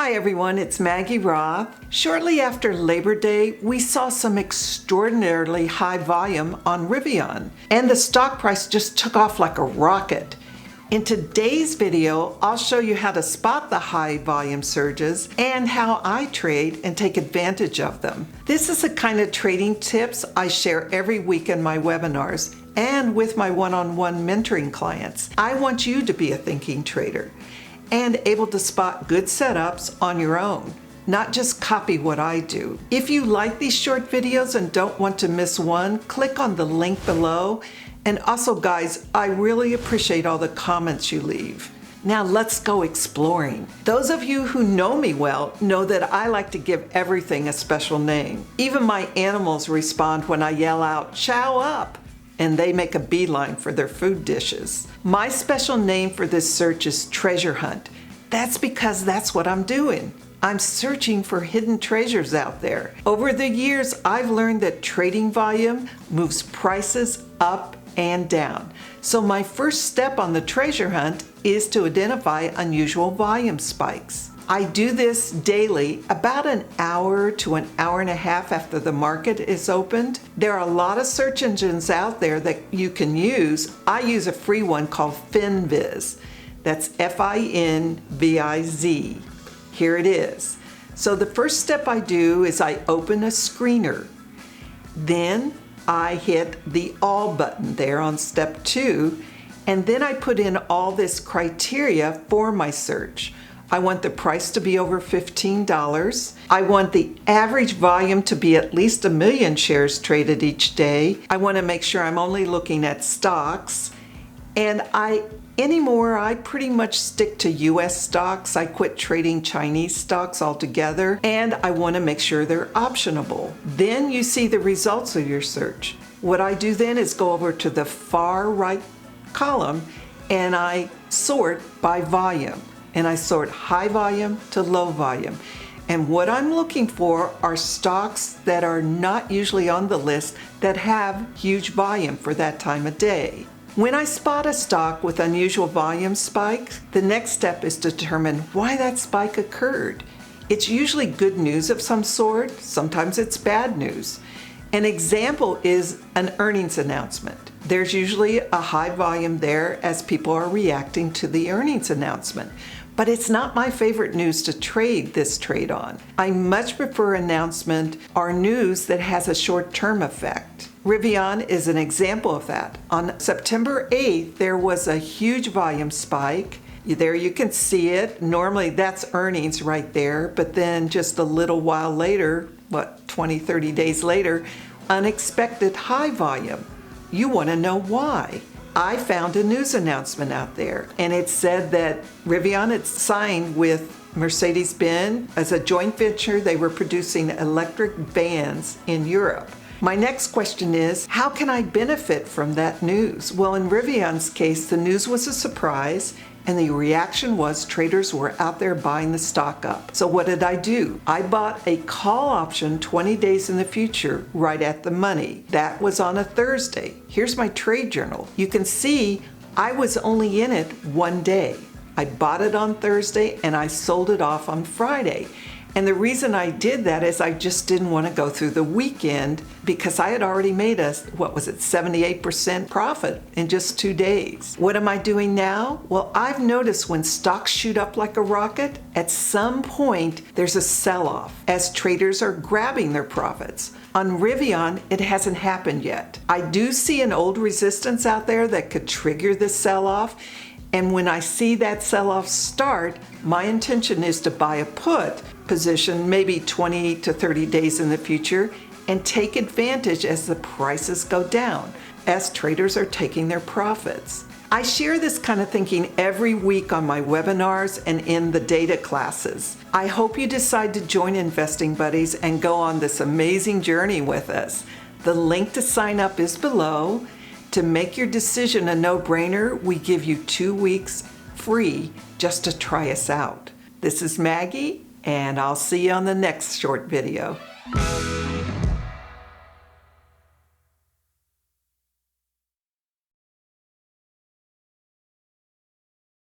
Hi everyone, it's Maggie Roth. Shortly after Labor Day, we saw some extraordinarily high volume on Rivian, and the stock price just took off like a rocket. In today's video, I'll show you how to spot the high volume surges and how I trade and take advantage of them. This is the kind of trading tips I share every week in my webinars and with my one-on-one mentoring clients. I want you to be a thinking trader and able to spot good setups on your own, not just copy what I do. If you like these short videos and don't want to miss one, click on the link below. And also guys, I really appreciate all the comments you leave. Now let's go exploring. Those of you who know me well know that I like to give everything a special name. Even my animals respond when I yell out, "Chow up!" and they make a beeline for their food dishes. My special name for this search is treasure hunt. That's because that's what I'm doing. I'm searching for hidden treasures out there. Over the years, I've learned that trading volume moves prices up and down. So my first step on the treasure hunt is to identify unusual volume spikes. I do this daily, about an hour to an hour and a half after the market is opened. There are a lot of search engines out there that you can use. I use a free one called FinViz. That's F-I-N-V-I-Z. Here it is. So the first step I do is I open a screener. Then I hit the all button there on step 2, and then I put in all this criteria for my search. I want the price to be over $15. I want the average volume to be at least 1 million shares traded each day. I want to make sure I'm only looking at stocks. And anymore, I pretty much stick to US stocks. I quit trading Chinese stocks altogether, and I want to make sure they're optionable. Then you see the results of your search. What I do then is go over to the far right column and I sort by volume. And I sort high volume to low volume. And what I'm looking for are stocks that are not usually on the list that have huge volume for that time of day. When I spot a stock with unusual volume spikes, the next step is to determine why that spike occurred. It's usually good news of some sort, sometimes it's bad news. An example is an earnings announcement. There's usually a high volume there as people are reacting to the earnings announcement. But it's not my favorite news to trade this trade on. I much prefer announcement or news that has a short-term effect. Rivian is an example of that. On September 8th, there was a huge volume spike. There you can see it. Normally that's earnings right there, but then just a little while later, 20, 30 days later, unexpected high volume. You want to know why. I found a news announcement out there, and it said that Rivian had signed with Mercedes-Benz as a joint venture. They were producing electric vans in Europe. My next question is, how can I benefit from that news? Well, in Rivian's case, the news was a surprise, and the reaction was traders were out there buying the stock up. So what did I do? I bought a call option 20 days in the future, right at the money. That was on a Thursday. Here's my trade journal. You can see I was only in it one day. I bought it on Thursday and I sold it off on Friday. And the reason I did that is I just didn't want to go through the weekend because I had already made 78% profit in just 2 days. What am I doing now? Well, I've noticed when stocks shoot up like a rocket, at some point there's a sell-off as traders are grabbing their profits. On Rivian, it hasn't happened yet. I do see an old resistance out there that could trigger this sell-off. And when I see that sell-off start, my intention is to buy a put position maybe 20 to 30 days in the future and take advantage as the prices go down, as traders are taking their profits. I share this kind of thinking every week on my webinars and in the data classes. I hope you decide to join Investing Buddies and go on this amazing journey with us. The link to sign up is below. To make your decision a no-brainer, we give you 2 weeks free just to try us out. This is Maggie, and I'll see you on the next short video.